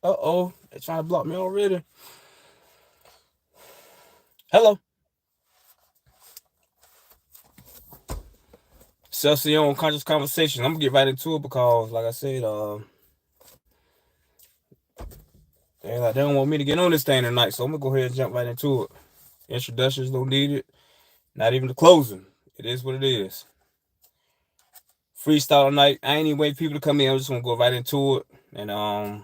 Uh-oh. They're trying to block me already. Hello. Siyon conscious conversation. I'm gonna get right into it because, like I said, they don't want me to get on this thing tonight, so I'm gonna go ahead and jump right into it. Introductions don't need it. Not even the closing. It is what it is. Freestyle night. I ain't even wait people to come in. I'm just gonna go right into it. And I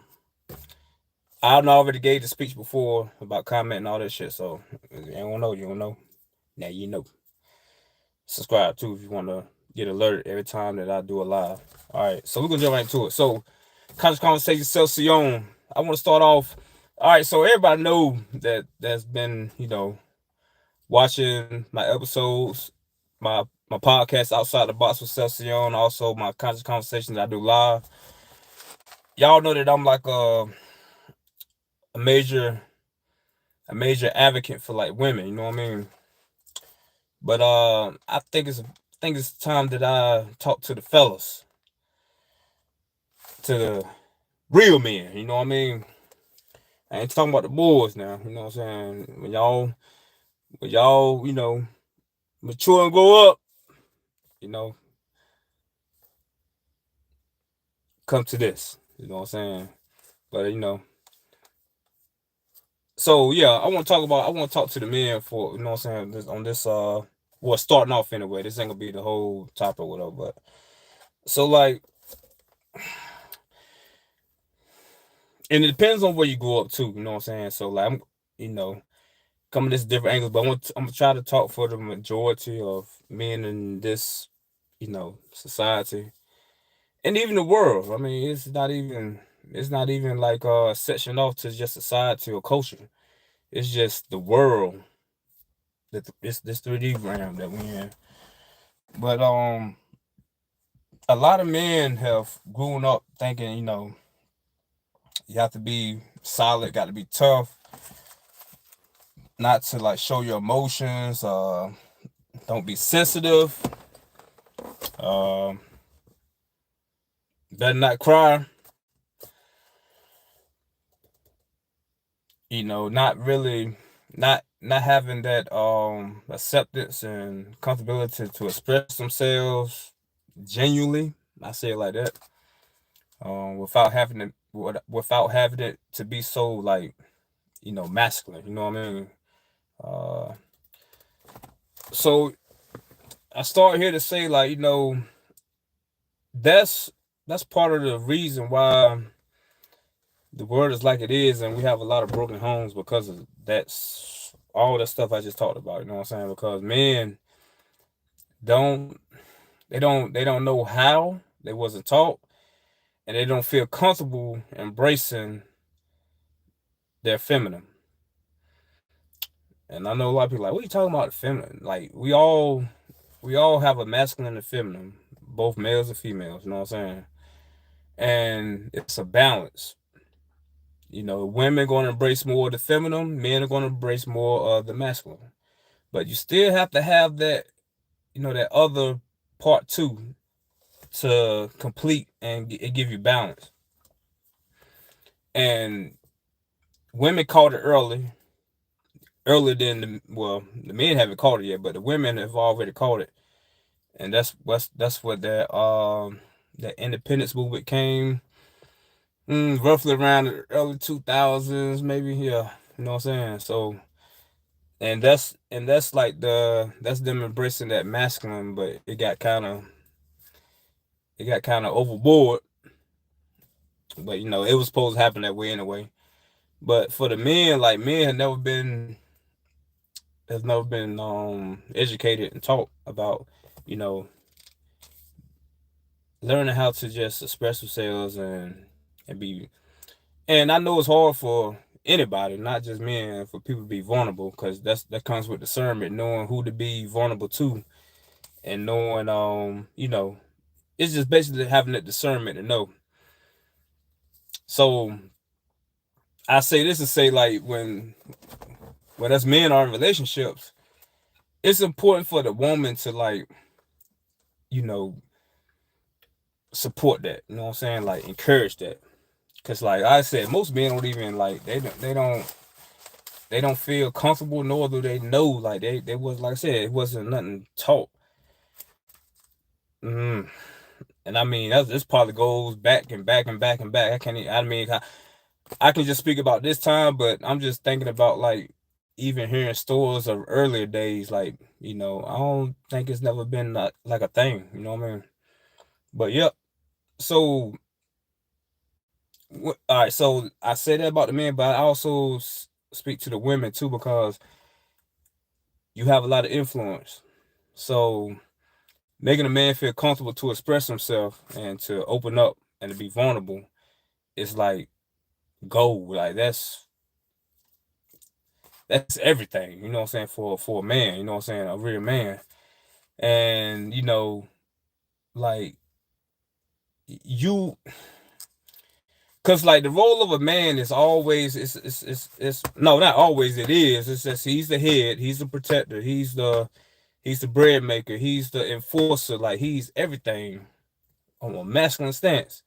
already gave the speech before about comment and all that shit. So you don't know, you don't know. Now you know. Subscribe too if you want to get alerted every time that I do a live. All right, so we're gonna jump right into it. So, conscious conversation, Seth, Siyon. I want to start off. All right, so everybody know that's been watching my episodes, my podcast outside the box with Seth Siyon, also my conscious conversations I do live. Y'all know that I'm like a major advocate for like women. You know what I mean? But I think it's time that I talk to the fellas, to the real men. You know what I mean? I ain't talking about the boys now. You know what I'm saying? When y'all, mature and grow up, you know, come to this. You know what I'm saying? But so yeah, I want to talk to the men for, you know what I'm saying, well, starting off anyway. This ain't gonna be the whole topic or whatever, but so like, and it depends on where you grow up too. You know what I'm saying? So like, you know, coming this different angles, but I'm gonna try to talk for the majority of men in this, society and even the world. I mean, it's not even like section off to just society or culture. It's just the world that it's this 3D realm that we in. But a lot of men have grown up thinking, you have to be solid, got to be tough, not to like show your emotions. Don't be sensitive. Um, better not cry. Not really, not having that acceptance and comfortability to express themselves genuinely. I say it like that. Without having it to be so like masculine. You know what I mean? Uh, so I start here to say like that's that's part of the reason why the world is like it is, and we have a lot of broken homes because of that's all the stuff I just talked about. You know what I'm saying? Because men don't they don't know how, they wasn't taught, and they don't feel comfortable embracing their feminine. And I know a lot of people like, what are you talking about the feminine? Like we all have a masculine and feminine, both males and females. You know what I'm saying? And it's a balance. Women going to embrace more of the feminine, men are going to embrace more of the masculine. But you still have to have that, that other part too to complete and give you balance. And women caught it earlier than the men haven't caught it yet, but the women have already caught it. And that's what that independence movement came, roughly around the early 2000s, maybe. Yeah, you know what I'm saying. So, and that's like that's them embracing that masculine, but it got kind of overboard. But it was supposed to happen that way anyway. But for the men, like men have never been educated and taught about you know learning how to just express themselves and be. And I know it's hard for anybody, not just men, for people to be vulnerable, because that comes with discernment, knowing who to be vulnerable to, and knowing it's just basically having that discernment to know. So I say this to say, like, when us men are in relationships, it's important for the woman to, like, you know support that. You know what I'm saying? Like, encourage that. Cause like I said, most men don't even like they don't feel comfortable, nor do they know. Like they was like I said, it wasn't nothing taught. Mm. And I mean this probably goes back and back and back and back. I can't. I mean I can just speak about this time, but I'm just thinking about like even hearing stories of earlier days. Like I don't think it's never been like a thing. You know what I mean? But yep. So all right. So I say that about the men, but I also speak to the women too because you have a lot of influence. So making a man feel comfortable to express himself and to open up and to be vulnerable is like gold. Like that's everything. You know what I'm saying for a man. You know what I'm saying, a real man. And like you, cause like the role of a man is always it's no, not always, it is. It's just he's the head, he's the protector, he's the bread maker, he's the enforcer. Like he's everything on a masculine stance.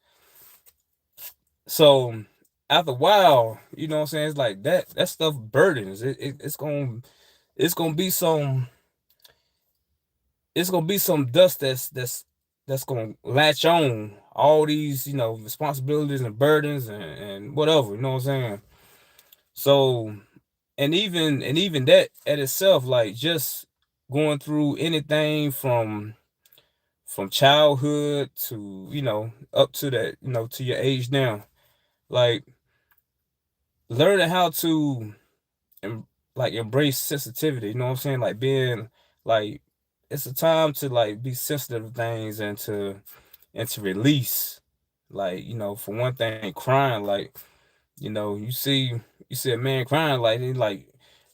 So after a while, you know what I'm saying, it's like that stuff burdens. It's gonna be some it's gonna be some dust that's gonna latch on all these, responsibilities and burdens and whatever, you know what I'm saying? So and even that at itself, like just going through anything from childhood to, up to that, to your age now. Like learning how to em- like embrace sensitivity, you know what I'm saying? Like being like it's a time to like be sensitive to things and to release. Like, for one thing, crying, like, you see a man crying, like he like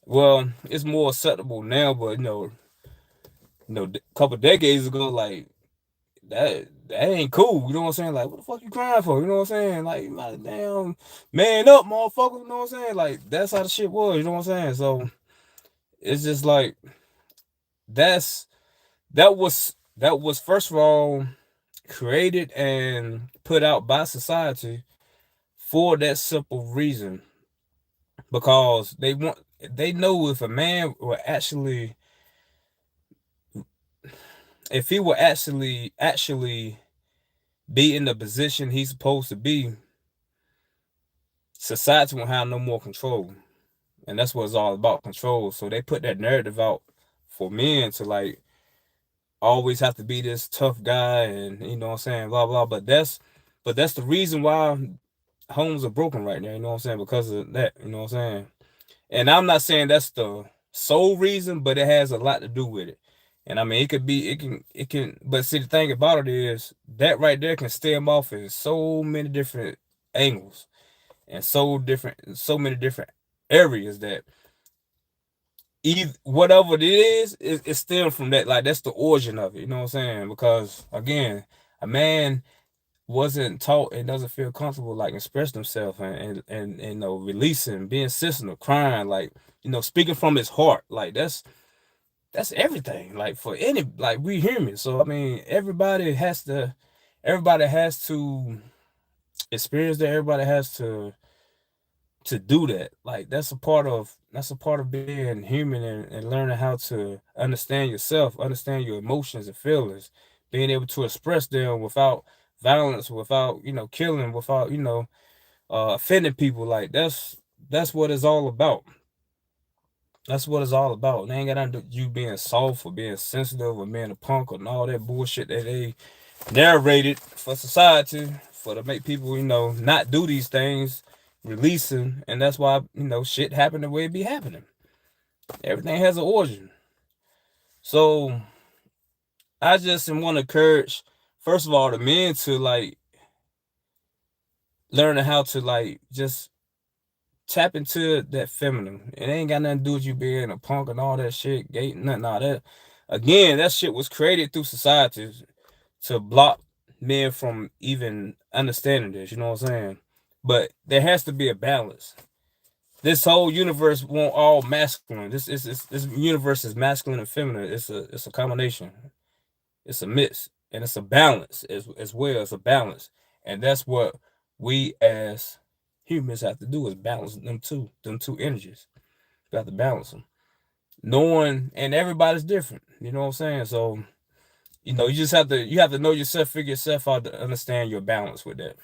well, it's more acceptable now, but a couple decades ago, like that ain't cool. You know what I'm saying? Like, what the fuck you crying for? You know what I'm saying? Like, you might damn man up, motherfucker. You know what I'm saying? Like, that's how the shit was. You know what I'm saying? So it's just like that's that was first of all created and put out by society for that simple reason, because they know if a man were actually if he were actually be in the position he's supposed to be, society won't have no more control. And that's what it's all about, control. So they put that narrative out for men to like always have to be this tough guy, and you know what I'm saying, blah blah. But that's the reason why homes are broken right now, you know what I'm saying, because of that, you know what I'm saying. And I'm not saying that's the sole reason, but it has a lot to do with it. And I mean, it can. But see, the thing about it is that right there can stem off in so many different angles and so many different areas that either whatever it is, it's still from that. Like that's the origin of it. You know what I'm saying? Because again, a man wasn't taught and doesn't feel comfortable like expressing himself and releasing, being sensitive, crying, like speaking from his heart. Like that's everything. Like for any, like we humans. So I mean, everybody has to experience that. Everybody has to do that. Like that's a part of being human, and learning how to understand yourself, understand your emotions and feelings, being able to express them without violence, without killing, without offending people. Like that's what it's all about. That's what it's all about. They ain't got nothing to do with you being soft or being sensitive or being a punk or all that bullshit that they narrated for society for to make people not do these things, releasing. And that's why shit happen the way it be happening. Everything has an origin. So I just want to encourage, first of all, the men to like learning how to like just tap into that feminine. It ain't got nothing to do with you being a punk and all that shit, gay, nothing, all that. Again, that shit was created through society to block men from even understanding this. You know what I'm saying? But there has to be a balance. This whole universe won't all masculine. This universe is masculine and feminine. It's a combination. It's a mix, and it's a balance as well. It's a balance, and that's what we as humans have to do is balance them two energies. You have to balance them. Knowing, and everybody's different. You know what I'm saying? So, you have to know yourself, figure yourself out to understand your balance with that.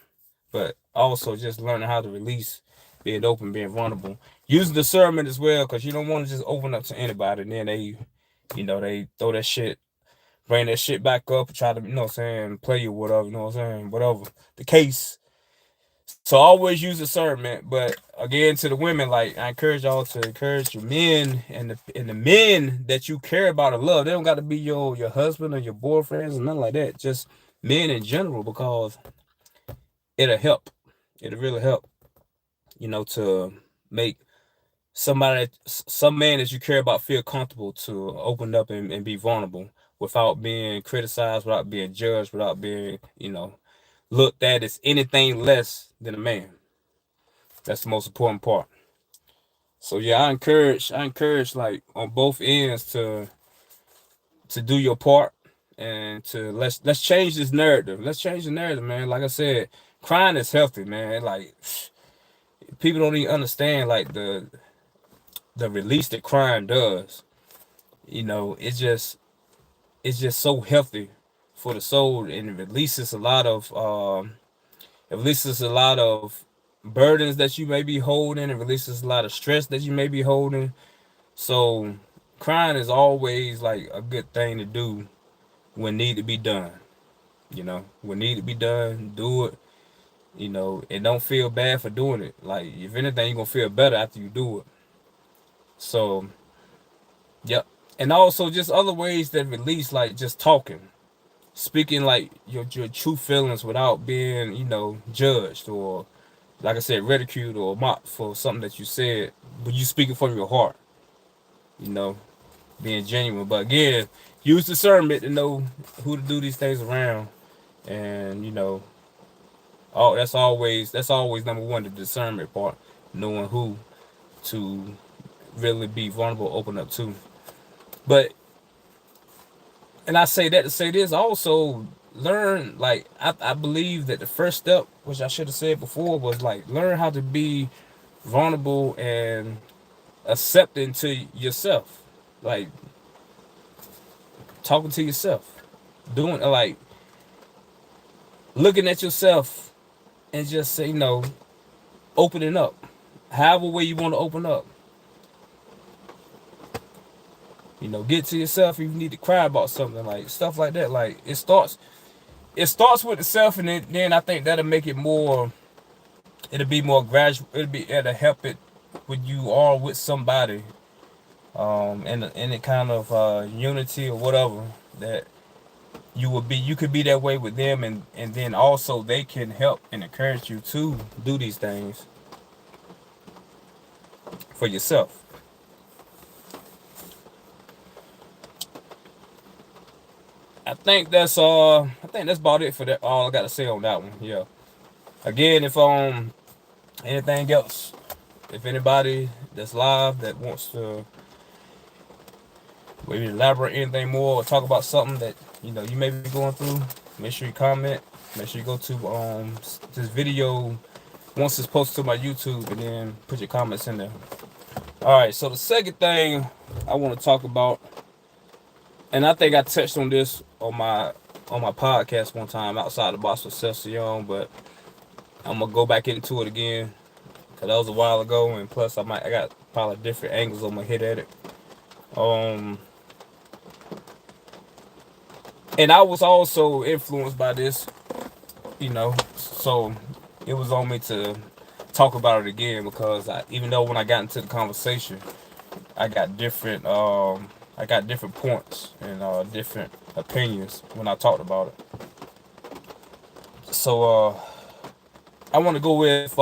But also just learning how to release, being open, being vulnerable, using discernment as well, because you don't want to just open up to anybody and then they throw that shit, bring that shit back up, and try to, play you, whatever, whatever the case. So always use discernment. But again, to the women, like, I encourage y'all to encourage your men and the men that you care about and love. They don't got to be your husband or your boyfriends or nothing like that. Just men in general, because it'll help. It'll really help, to make some man that you care about feel comfortable to open up and be vulnerable without being criticized, without being judged, without being, looked at as anything less than a man. That's the most important part. So yeah, I encourage like on both ends to do your part, and to let's change this narrative. Let's change the narrative, man. Like I said, crying is healthy, man. Like, people don't even understand like the release that crying does. It's just so healthy for the soul, and it releases a lot of burdens that you may be holding. It releases a lot of stress that you may be holding. So crying is always like a good thing to do when need to be done. When need to be done, do it. And don't feel bad for doing it. Like, if anything, you're gonna feel better after you do it. So, yep. And also just other ways that release, like just talking, speaking like your true feelings without being, judged, or, like I said, ridiculed or mocked for something that you said, but you speaking from your heart, you know, being genuine. But again, use discernment to know who to do these things around. And, that's always number one, the discernment part, knowing who to really be vulnerable, open up to. But, and I say that to say this also, learn, like, I believe that the first step, which I should have said before, was like learn how to be vulnerable and accepting to yourself, like talking to yourself, doing, like, looking at yourself, and just say, opening up however way you want to open up. Get to yourself if you need to cry about something, like stuff like that. Like, it starts with the self, and then I think that'll make it more, it'll be more gradual. It'll help it when you are with somebody, in any kind of unity or whatever, that you could be that way with them, and then also they can help and encourage you to do these things for yourself. I think that's about it for that. All I got to say on that one. Yeah. Again, if anything else, if anybody that's live that wants to maybe elaborate anything more or talk about something that you may be going through, make sure you comment. Make sure you go to this video once it's posted to my YouTube, and then put your comments in there. All right. So the second thing I want to talk about, and I think I touched on this on my podcast one time, Outside the Box with Seth, Siyon, but I'm gonna go back into it again because that was a while ago, and plus I got probably different angles I'm gonna hit at it. And I was also influenced by this, so it was on me to talk about it again, because even though when I got into the conversation, I got different points and different opinions when I talked about it. So I want to go with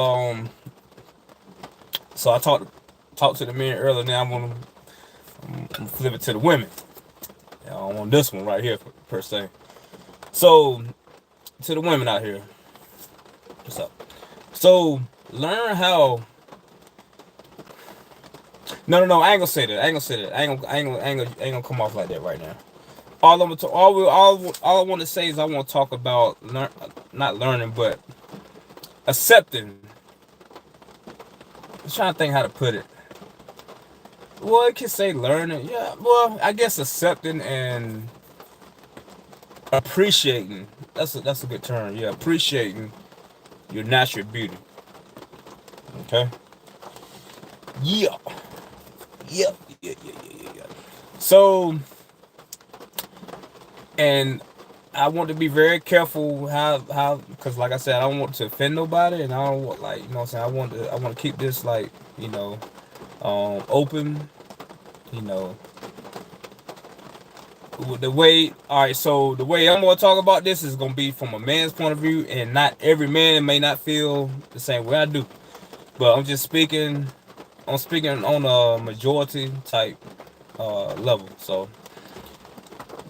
so I talked to the men earlier. Now I'm gonna flip it to the women on this one right here, per se. So, to the women out here, what's up? So, learn how. No, I ain't gonna say that. I ain't gonna come off like that right now. All I want to say is I want to talk about not learning, but accepting. I'm trying to think how to put it. Well, it can say learning. Yeah, well, I guess accepting and appreciating. That's a good term. Yeah, appreciating your natural beauty. Okay. Yeah. Yeah. So, and I want to be very careful how because like I said, I don't want to offend nobody, and I don't want, like, you know what I'm saying. I want to keep this, like, open. You know, the way, all right, so the way I'm going to talk about this is going to be from a man's point of view, and not every man may not feel the same way I do, but I'm speaking on a majority type level, so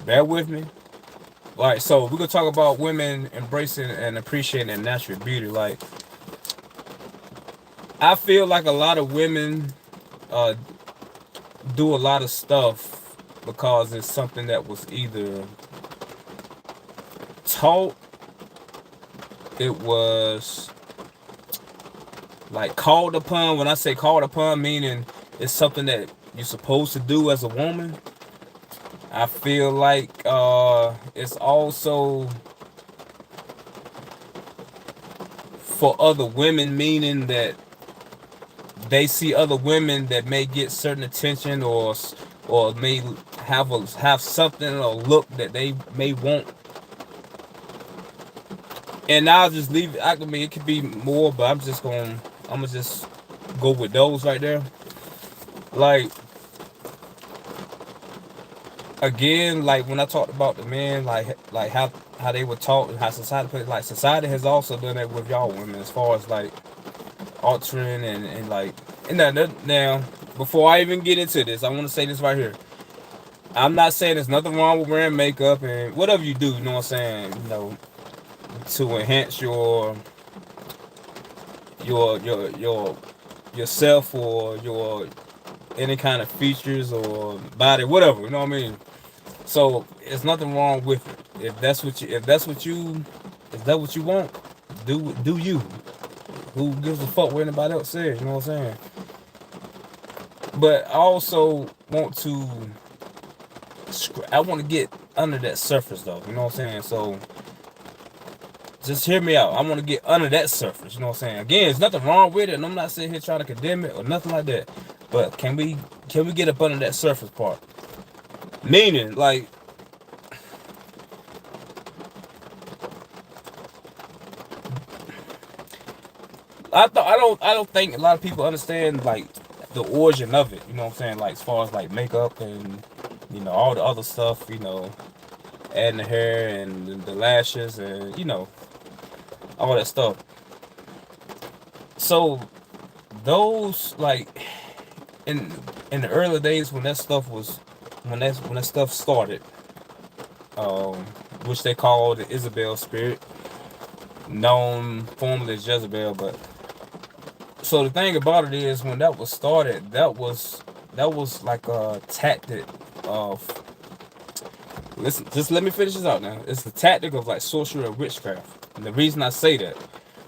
bear with me. All right, so we're going to talk about women embracing and appreciating their natural beauty. Like, I feel like a lot of women uh, do a lot of stuff because it's something that was either taught, it was like called upon. When I say called upon, meaning it's something that you're supposed to do as a woman. I feel like it's also for other women, meaning that they see other women that may get certain attention, or may have something or look that they may want. And I'll just leave it. I mean, it could be more, but I'm gonna just go with those right there. Like, again, like when I talked about the men, like how they were taught and how society put it, like society has also done that with y'all women as far as like altering and like, and now before I even get into this, I want to say this right here. I'm not saying there's nothing wrong with wearing makeup and whatever you do, you know what I'm saying, to enhance your yourself, or your any kind of features or body, whatever, you know what I mean. So there's nothing wrong with it. If that's what you want, do you. Who gives a fuck what anybody else says, you know what I'm saying? But I also I want to get under that surface though, you know what I'm saying? So just hear me out. I want to get under that surface, you know what I'm saying? Again, there's nothing wrong with it, and I'm not sitting here trying to condemn it or nothing like that. But can we get up under that surface part? Meaning, like, I don't think a lot of people understand like the origin of it. You know what I'm saying? Like, as far as like makeup and all the other stuff. Adding the hair and the lashes and all that stuff. So those, like, in the early days when that stuff was when that stuff started, um, which they call the Isabel spirit, known formerly as Jezebel, but so the thing about it is, when that was started, that was like a tactic of, listen, just let me finish this out now. It's a tactic of like sorcery or witchcraft. And the reason I say that,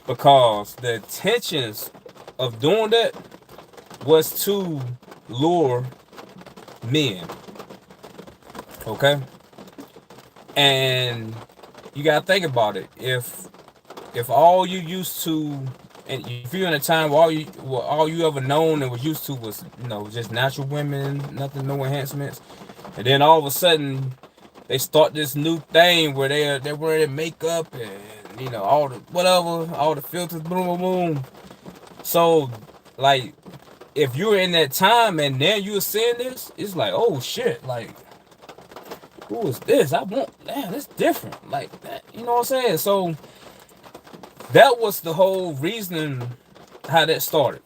because the intentions of doing that was to lure men. Okay? And you gotta think about it. If all you used to, and if you're in a time where all you ever known and was used to was just natural women, nothing, no enhancements, and then all of a sudden they start this new thing where they're wearing makeup and all the whatever, all the filters, boom boom boom. So, like, if you're in that time and then you're seeing this, it's like, oh shit, like, who is this? I want, damn, it's different, like that. You know what I'm saying? So that was the whole reasoning how that started.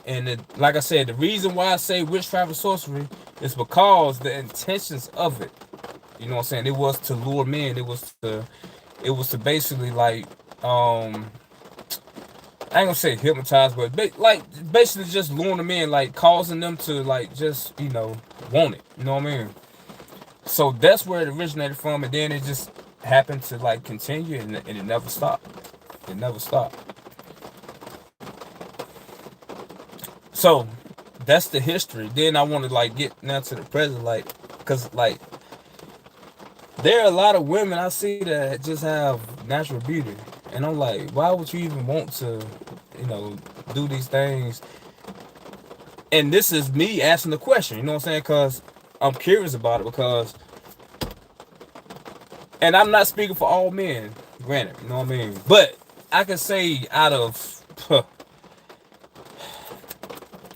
And like I said, the reason why I say witchcraft and sorcery is because the intentions of it, you know what I'm saying, it was to lure men. It was to basically, like, I ain't gonna say hypnotize, but like basically just luring them in, like causing them to, like, just want it. You know what I mean? So that's where it originated from, and then it just happened to, like, continue, and it never stopped. It never stopped. So that's the history. Then I want to like get now to the present, like, cause like there are a lot of women I see that just have natural beauty, and I'm like, why would you even want to, you know, do these things? And this is me asking the question, you know what I'm saying? Because I'm curious about it. Because, and I'm not speaking for all men, granted, you know what I mean. But I can say out of,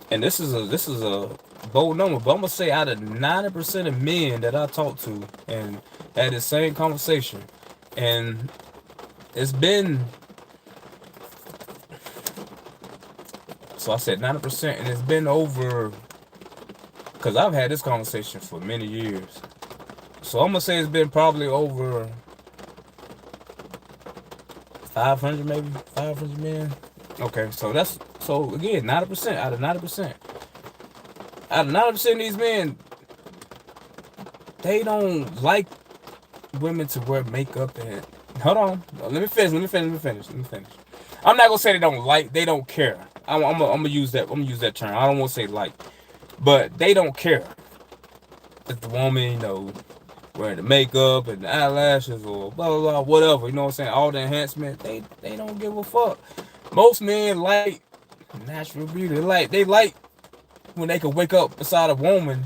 and this is a bold number, but I'm gonna say out of 90% of men that I talk to and had the same conversation, and it's been, so I said 90%, and it's been over, because I've had this conversation for many years. So I'm gonna say it's been probably over 500, maybe 500 men. Okay, so that's, so again, 90% out of 90%. Out of 90% of these men, they don't like women to wear makeup and, hold on, let me finish. I'm not gonna say they don't like, they don't care. I'm gonna use that term. I don't want to say like, but they don't care if the woman, you know, wearing the makeup and the eyelashes or blah blah blah, whatever, you know what I'm saying, all the enhancement, they don't give a fuck. Most men like natural beauty. They like when they can wake up beside a woman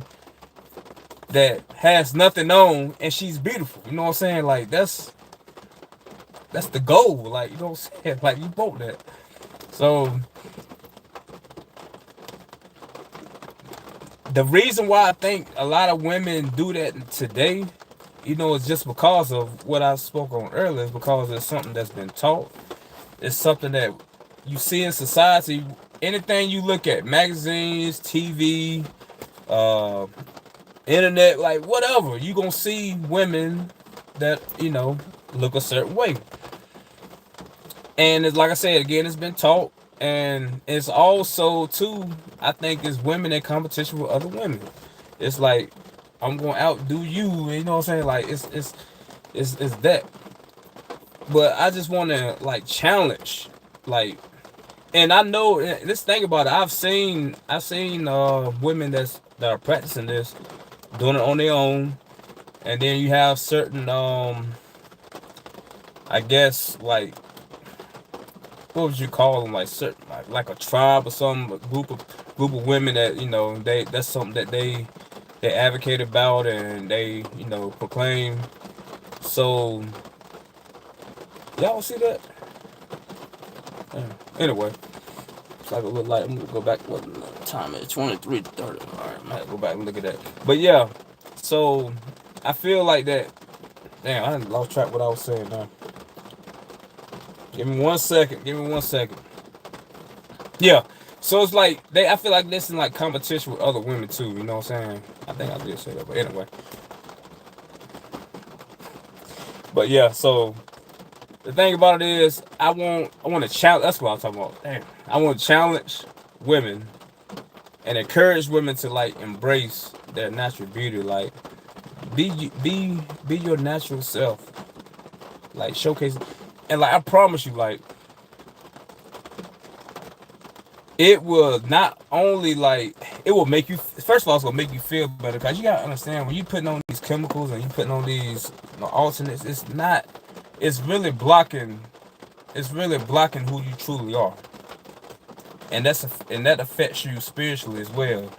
that has nothing on and she's beautiful. You know what I'm saying? Like that's the goal. Like, you know what I'm saying? Like, you want that. So the reason why I think a lot of women do that today, you know, it's just because of what I spoke on earlier. It's because it's something that's been taught. It's something that you see in society. Anything you look at, magazines, TV, uh, internet, like whatever, you gonna see women that, you know, look a certain way. And it's like I said again, it's been taught, and it's also too, I think, it's women in competition with other women. It's like, I'm gonna outdo you, you know what I'm saying? Like, it's that. But I just want to like challenge, like, and I know this thing about it. I've seen women that are practicing this, doing it on their own, and then you have certain I guess, like, what would you call them, like certain, like a tribe or some group of women that, you know, that's something that they advocate about and they, you know, proclaim. So y'all see that? Yeah. Anyway, it's like a little light. I'm gonna go back. What time is it? 23:30. All right, I might go back and look at that. But yeah, so I feel like that. Damn, I lost track of what I was saying now. Give me 1 second. Give me 1 second. Yeah. So it's like I feel like this is like competition with other women too. You know what I'm saying? I think I did say that, but anyway. But yeah, so the thing about it is, I want to challenge. That's what I'm talking about. Damn. I want to challenge women and encourage women to like embrace their natural beauty. Like, be your natural self. Like, showcase, and like I promise you, like, it will not only like, it will make you, first of all, it's gonna make you feel better, because you gotta understand, when you putting on these chemicals and you putting on these, you know, alternates, it's really blocking who you truly are, and that affects you spiritually as well.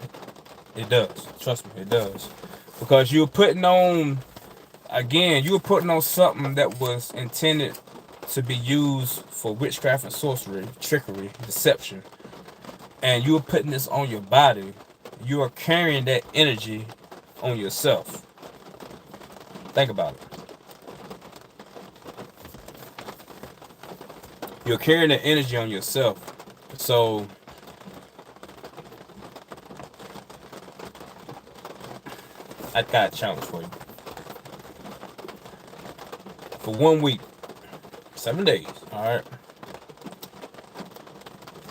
It does, trust me, it does, because you're putting on, again, you were putting on something that was intended to be used for witchcraft and sorcery, trickery, deception, and you were putting this on your body. You are carrying that energy on yourself. Think about it. You're carrying that energy on yourself. So I got a challenge for you. For 1 week, 7 days, all right?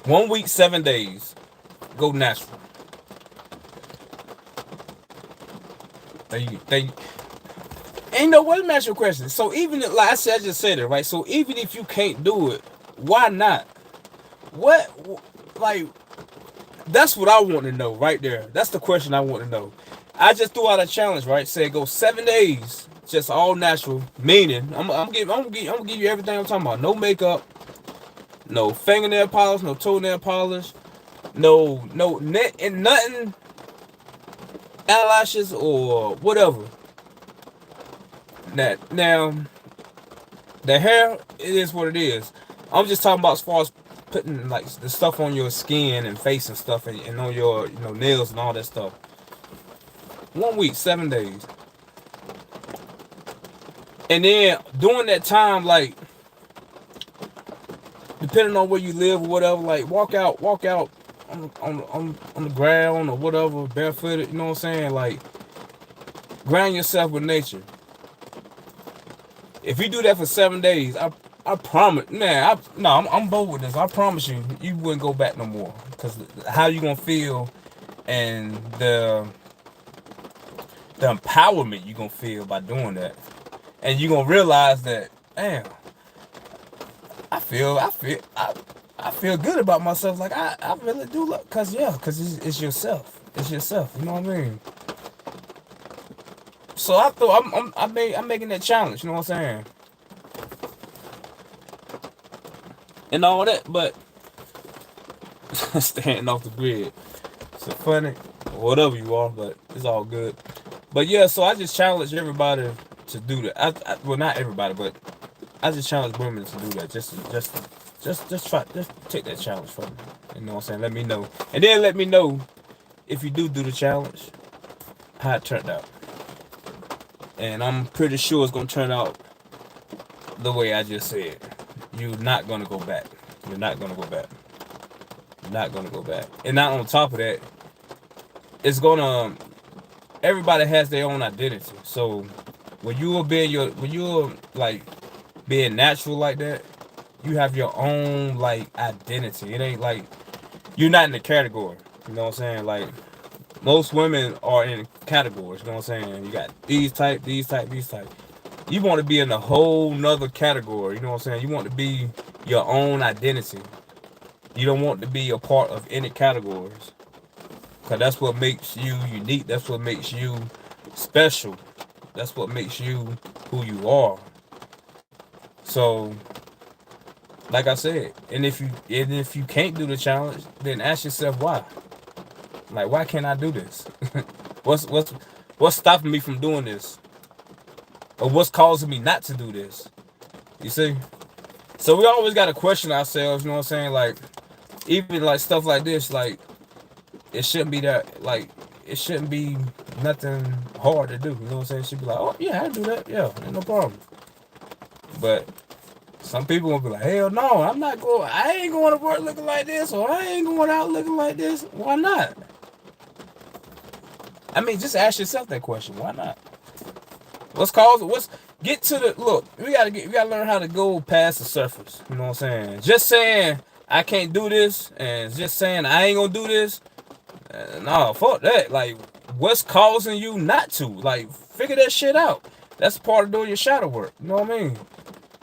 1 week, 7 days, go natural. And you know what? Let me ask you a question. So even, like I said, I just said it, right? So even if you can't do it, why not? What, like, That's what I want to know right there. That's the question I want to know. I just threw out a challenge, right? Say go 7 days, just all natural. Meaning, I'm gonna give you everything I'm talking about. No makeup, no fingernail polish, no toenail polish, no net and nothing, eyelashes or whatever. That now, the hair, it is what it is. I'm just talking about as far as putting like the stuff on your skin and face and stuff, and on your nails and all that stuff. 1 week, 7 days, and then during that time, like depending on where you live or whatever, like walk out on the ground or whatever, barefooted. You know what I'm saying? Like ground yourself with nature. If you do that for 7 days, I promise, man. I'm bold with this. I promise you, you wouldn't go back no more. Cause how you gonna feel, and the empowerment you gonna feel by doing that, and you gonna realize that, damn, I feel good about myself. Like I really do look, cause it's yourself. It's yourself. You know what I mean? So I thought I'm making that challenge. You know what I'm saying? And all that, but staying off the grid. So funny, or whatever you are, but it's all good. But yeah, so I just challenge everybody to do that. Well, not everybody, but I just challenge women to do that. Just take that challenge from me. You know what I'm saying? Let me know, and then let me know if you do the challenge, how it turned out. And I'm pretty sure it's gonna turn out the way I just said. You're not gonna go back. You're not gonna go back. You're not gonna go back. And not on top of that, it's gonna. Everybody has their own identity. So when you're like being natural like that, you have your own like identity. It ain't like you're not in the category. You know what I'm saying? Like most women are in categories. You know what I'm saying? You got these type, these type, these type. You want to be in a whole nother category. You know what I'm saying? You want to be your own identity. You don't want to be a part of any categories. Because that's what makes you unique. That's what makes you special. That's what makes you who you are. So, like I said, and if you can't do the challenge, then ask yourself why. Like, why can't I do this? what's stopping me from doing this? Or what's causing me not to do this? You see? So we always got to question ourselves, you know what I'm saying? Like, even like stuff like this, like, it shouldn't be that, like, it shouldn't be nothing hard to do. You know what I'm saying? It should be like, oh, yeah, I do that. Yeah, ain't no problem. But some people will be like, hell no, I ain't going to work looking like this, or I ain't going out looking like this. Why not? I mean, just ask yourself that question. Why not? Get to the, look, we gotta learn how to go past the surface. You know what I'm saying? Just saying I can't do this, and just saying I ain't gonna do this, no, fuck that. Like, what's causing you not to? Like, figure that shit out. That's part of doing your shadow work. You know what I mean?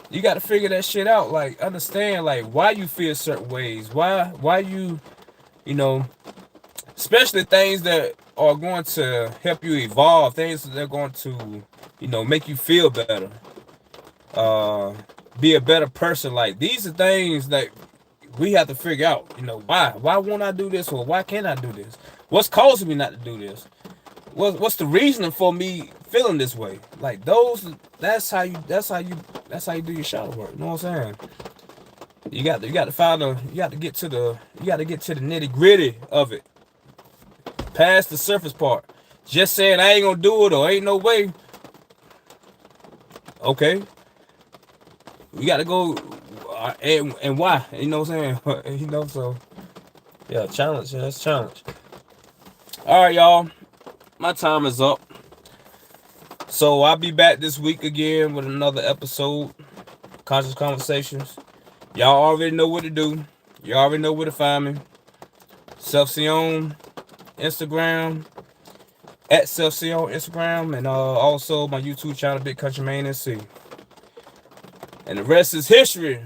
You got to figure that shit out. Like, understand, like, why you feel certain ways. Why you, especially things that are going to help you evolve. Things that are going to, make you feel better. Be a better person. Like, these are things that we have to figure out. Why? Why won't I do this, or why can't I do this? What's causing me not to do this? What's the reason for me feeling this way? Like, that's how you do your shadow work. You know what I'm saying? You got to get to the nitty gritty of it. Past the surface part. Just saying I ain't gonna do it, or ain't no way. Okay. We got to go, and why? You know what I'm saying? So yeah, challenge. Yeah, that's challenge. All right, y'all. My time is up. So I'll be back this week again with another episode. Conscious Conversations. Y'all already know what to do. You already know where to find me. Siyon Instagram. At Siyon Instagram. And also my YouTube channel, Big Country Man NC. And the rest is history.